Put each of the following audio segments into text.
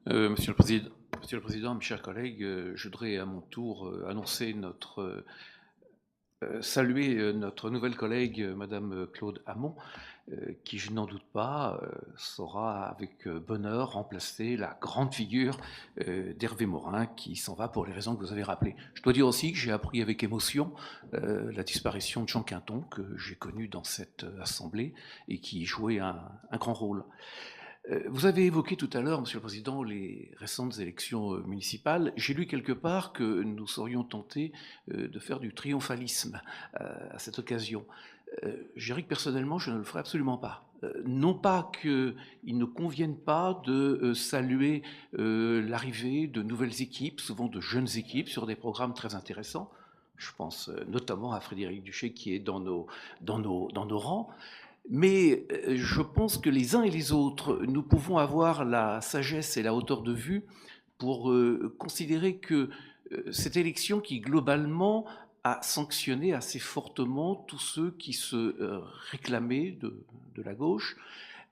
Monsieur le Président, mes chers collègues, je voudrais à mon tour saluer notre nouvelle collègue, Madame Claude Hamon, qui, je n'en doute pas, saura avec bonheur remplacer la grande figure d'Hervé Morin, qui s'en va pour les raisons que vous avez rappelées. Je dois dire aussi que j'ai appris avec émotion la disparition de Jean Quinton, que j'ai connu dans cette assemblée et qui jouait un grand rôle. Vous avez évoqué tout à l'heure, Monsieur le Président, les récentes élections municipales. J'ai lu quelque part que nous serions tentés de faire du triomphalisme à cette occasion. Je dirais que personnellement, je ne le ferai absolument pas. Non pas qu'il ne convienne pas de saluer l'arrivée de nouvelles équipes, souvent de jeunes équipes, sur des programmes très intéressants. Je pense notamment à Frédéric Duché qui est dans nos rangs. Mais je pense que les uns et les autres, nous pouvons avoir la sagesse et la hauteur de vue pour considérer que cette élection qui globalement a sanctionné assez fortement tous ceux qui se réclamaient de la gauche,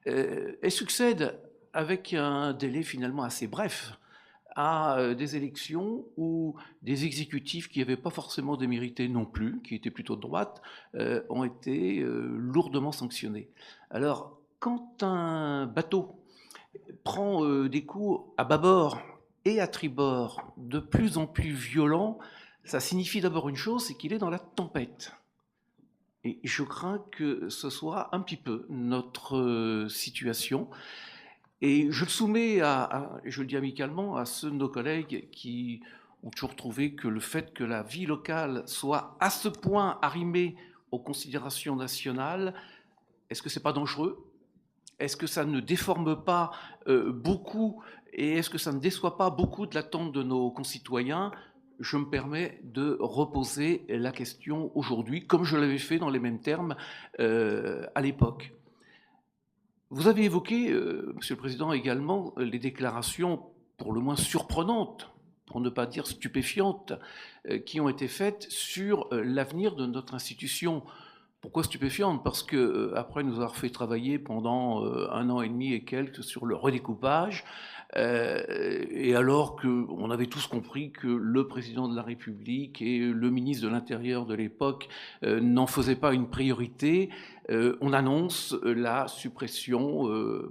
elle succède avec un délai finalement assez bref à des élections où des exécutifs qui n'avaient pas forcément démérité non plus, qui étaient plutôt de droite, ont été lourdement sanctionnés. Alors, quand un bateau prend des coups à bâbord et à tribord de plus en plus violents, ça signifie d'abord une chose, c'est qu'il est dans la tempête. Et je crains que ce soit un petit peu notre situation. Et je le soumets, je le dis amicalement, à ceux de nos collègues qui ont toujours trouvé que le fait que la vie locale soit à ce point arrimée aux considérations nationales, est-ce que c'est pas dangereux? Est-ce que ça ne déforme pas beaucoup et est-ce que ça ne déçoit pas beaucoup de l'attente de nos concitoyens? Je me permets de reposer la question aujourd'hui, comme je l'avais fait dans les mêmes termes à l'époque. Vous avez évoqué, Monsieur le Président, également les déclarations pour le moins surprenantes, pour ne pas dire stupéfiantes, qui ont été faites sur l'avenir de notre institution. Pourquoi stupéfiantes? Parce que après nous avoir fait travailler pendant 1 an et demi et quelques sur le redécoupage, et alors qu'on avait tous compris que le président de la République et le ministre de l'Intérieur de l'époque n'en faisaient pas une priorité, on annonce la suppression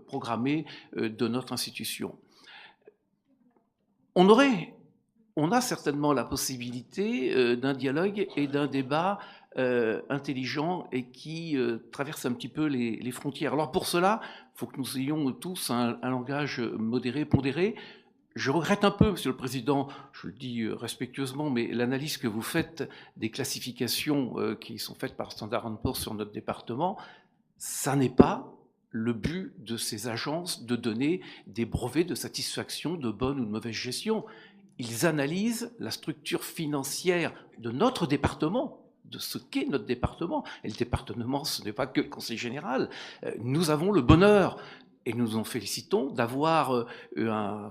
programmée de notre institution. On a certainement la possibilité d'un dialogue et d'un débat intelligent et qui traverse un petit peu les frontières. Alors pour cela, il faut que nous ayons tous un langage modéré, pondéré. Je regrette un peu, Monsieur le Président, je le dis respectueusement, mais l'analyse que vous faites des classifications qui sont faites par Standard & Poor's sur notre département, ça n'est pas le but de ces agences de donner des brevets de satisfaction de bonne ou de mauvaise gestion. Ils analysent la structure financière de notre département, de ce qu'est notre département. Et le département, ce n'est pas que le Conseil général. Nous avons le bonheur, et nous en félicitons, d'avoir un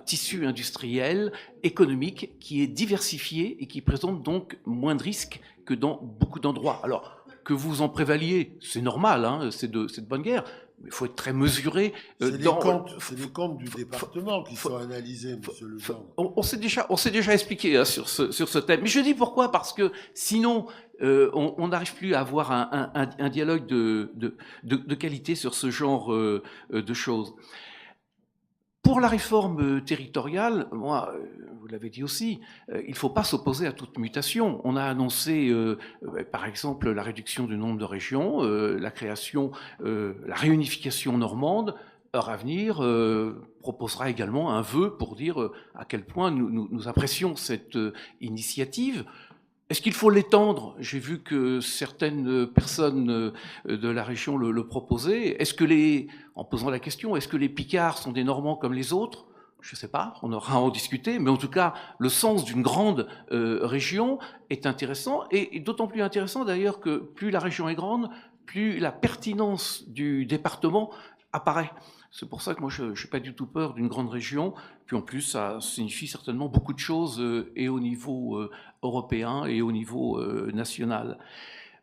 tissu industriel, économique, qui est diversifié et qui présente donc moins de risques que dans beaucoup d'endroits. Alors, que vous en prévaliez, c'est normal, hein, c'est de bonne guerre. Mais il faut être très mesuré. C'est les comptes du département qui sont analysés, monsieur Legendre. On s'est déjà expliqué hein, sur ce thème. Mais je dis pourquoi? Parce que sinon, on n'arrive plus à avoir un dialogue de qualité sur ce genre de choses. Pour la réforme territoriale, moi, vous l'avez dit aussi, il ne faut pas s'opposer à toute mutation. On a annoncé, par exemple, la réduction du nombre de régions, la création, la réunification normande. Heure à venir proposera également un vœu pour dire à quel point nous apprécions cette initiative. Est-ce qu'il faut l'étendre? J'ai vu que certaines personnes de la région le proposaient. En posant la question, est-ce que les Picards sont des Normands comme les autres? Je ne sais pas, on aura à en discuter, mais en tout cas, le sens d'une grande région est intéressant, et d'autant plus intéressant d'ailleurs que plus la région est grande, plus la pertinence du département apparaît. C'est pour ça que moi, je n'ai pas du tout peur d'une grande région. Puis en plus, ça signifie certainement beaucoup de choses, et au niveau européen et au niveau national.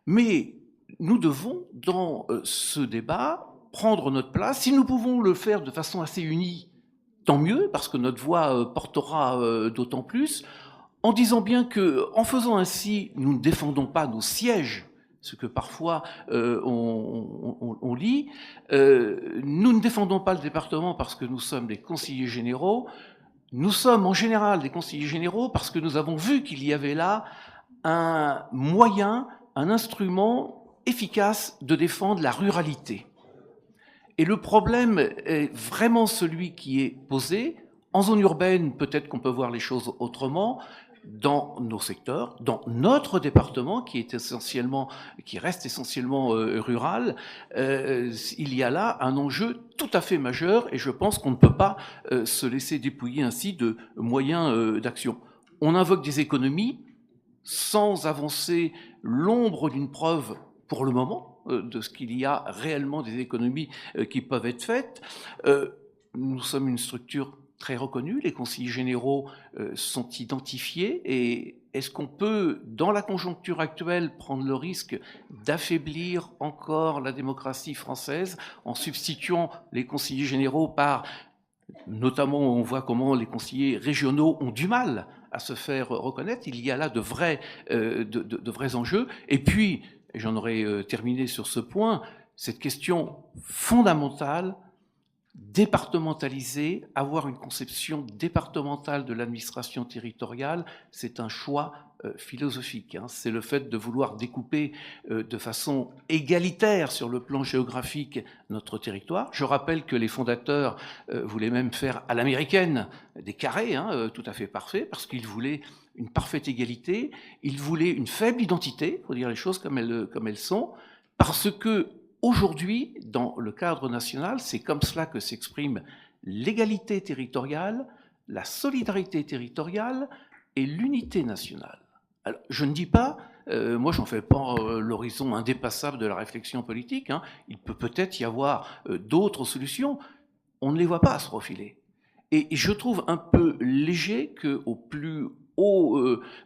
Mais nous devons, dans ce débat, prendre notre place. Si nous pouvons le faire de façon assez unie, tant mieux, parce que notre voix portera d'autant plus, en disant bien qu'en faisant ainsi, nous ne défendons pas nos sièges, ce que parfois on lit. Nous ne défendons pas le département parce que nous sommes des conseillers généraux. Nous sommes en général des conseillers généraux parce que nous avons vu qu'il y avait là un moyen, un instrument efficace de défendre la ruralité. Et le problème est vraiment celui qui est posé. En zone urbaine, peut-être qu'on peut voir les choses autrement. Dans nos secteurs, dans notre département qui reste essentiellement rural, il y a là un enjeu tout à fait majeur et je pense qu'on ne peut pas se laisser dépouiller ainsi de moyens d'action. On invoque des économies sans avancer l'ombre d'une preuve pour le moment de ce qu'il y a réellement des économies qui peuvent être faites. Nous sommes une structure très reconnus, les conseillers généraux sont identifiés et est-ce qu'on peut, dans la conjoncture actuelle, prendre le risque d'affaiblir encore la démocratie française en substituant les conseillers généraux par, notamment on voit comment les conseillers régionaux ont du mal à se faire reconnaître, il y a là de vrais enjeux. Et puis, et j'en aurais terminé sur ce point, cette question fondamentale, départementaliser, avoir une conception départementale de l'administration territoriale, c'est un choix philosophique. C'est le fait de vouloir découper de façon égalitaire sur le plan géographique notre territoire. Je rappelle que les fondateurs voulaient même faire à l'américaine des carrés, tout à fait parfaits, parce qu'ils voulaient une parfaite égalité, ils voulaient une faible identité, il faut dire les choses comme elles sont, parce que aujourd'hui, dans le cadre national, c'est comme cela que s'exprime l'égalité territoriale, la solidarité territoriale et l'unité nationale. Alors, je ne dis pas, moi j'en fais pas l'horizon indépassable de la réflexion politique, il peut peut-être y avoir d'autres solutions, on ne les voit pas se profiler. Et je trouve un peu léger qu'au plus haut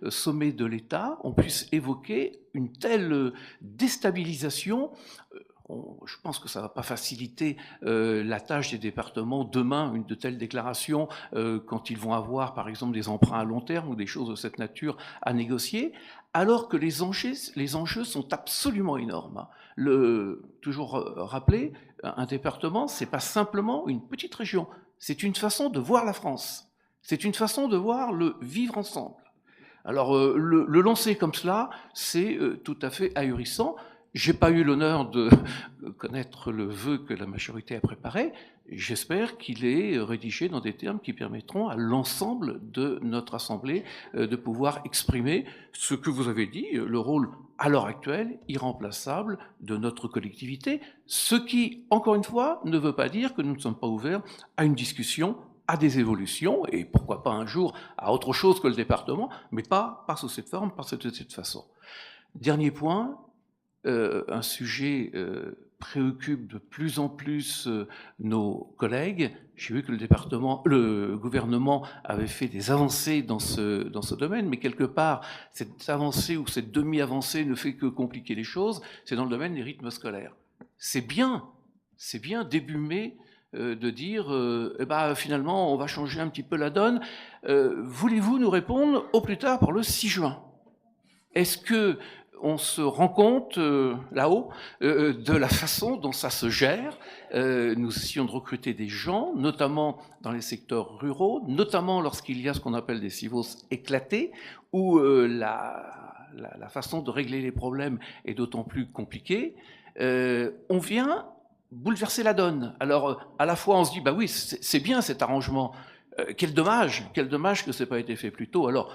sommet de l'État, on puisse évoquer une telle déstabilisation. Je pense que ça ne va pas faciliter la tâche des départements demain, de telles déclarations, quand ils vont avoir, par exemple, des emprunts à long terme ou des choses de cette nature à négocier, alors que les enjeux sont absolument énormes. Toujours rappeler, un département, ce n'est pas simplement une petite région, c'est une façon de voir la France, c'est une façon de voir le vivre ensemble. Alors, le lancer comme cela, c'est tout à fait ahurissant. J'ai pas eu l'honneur de connaître le vœu que la majorité a préparé. J'espère qu'il est rédigé dans des termes qui permettront à l'ensemble de notre Assemblée de pouvoir exprimer ce que vous avez dit, le rôle à l'heure actuelle irremplaçable de notre collectivité, ce qui, encore une fois, ne veut pas dire que nous ne sommes pas ouverts à une discussion, à des évolutions, et pourquoi pas un jour à autre chose que le département, mais pas sous cette forme, pas de cette façon. Dernier point, un sujet préoccupe de plus en plus nos collègues. J'ai vu que le gouvernement avait fait des avancées dans ce domaine, mais quelque part, cette avancée ou cette demi-avancée ne fait que compliquer les choses. C'est dans le domaine des rythmes scolaires. C'est bien début mai de dire finalement, on va changer un petit peu la donne. Voulez-vous nous répondre au plus tard pour le 6 juin? Est-ce que on se rend compte là-haut de la façon dont ça se gère. Nous essayons de recruter des gens, notamment dans les secteurs ruraux, notamment lorsqu'il y a ce qu'on appelle des CIVOS éclatés, où la façon de régler les problèmes est d'autant plus compliquée. On vient bouleverser la donne. Alors, à la fois, on se dit, bah oui, c'est bien cet arrangement. Quel dommage que ça n'ait pas été fait plus tôt. Alors,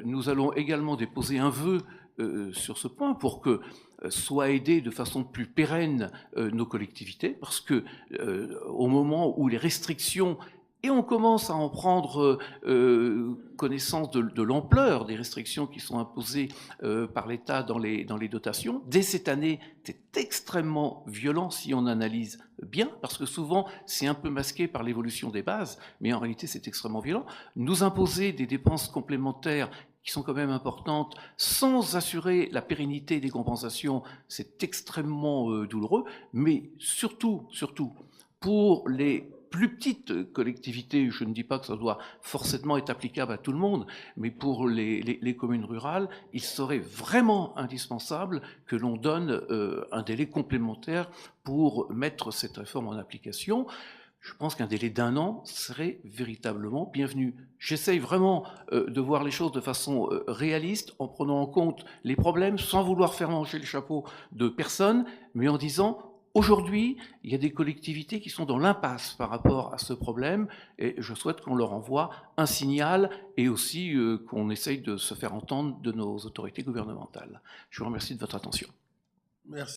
nous allons également déposer un vœu sur ce point pour que soient aidées de façon plus pérenne nos collectivités, parce que au moment où les restrictions, et on commence à en prendre connaissance de l'ampleur des restrictions qui sont imposées par l'État dans les dotations, dès cette année, c'est extrêmement violent si on analyse bien, parce que souvent c'est un peu masqué par l'évolution des bases, mais en réalité c'est extrêmement violent. Nous imposer des dépenses complémentaires qui sont quand même importantes, sans assurer la pérennité des compensations, c'est extrêmement douloureux, mais surtout, pour les plus petites collectivités, je ne dis pas que ça doit forcément être applicable à tout le monde, mais pour les communes rurales, il serait vraiment indispensable que l'on donne un délai complémentaire pour mettre cette réforme en application. Je pense qu'un délai d'1 an serait véritablement bienvenu. J'essaye vraiment de voir les choses de façon réaliste, en prenant en compte les problèmes, sans vouloir faire manger le chapeau de personne, mais en disant, aujourd'hui, il y a des collectivités qui sont dans l'impasse par rapport à ce problème, et je souhaite qu'on leur envoie un signal, et aussi qu'on essaye de se faire entendre de nos autorités gouvernementales. Je vous remercie de votre attention. Merci.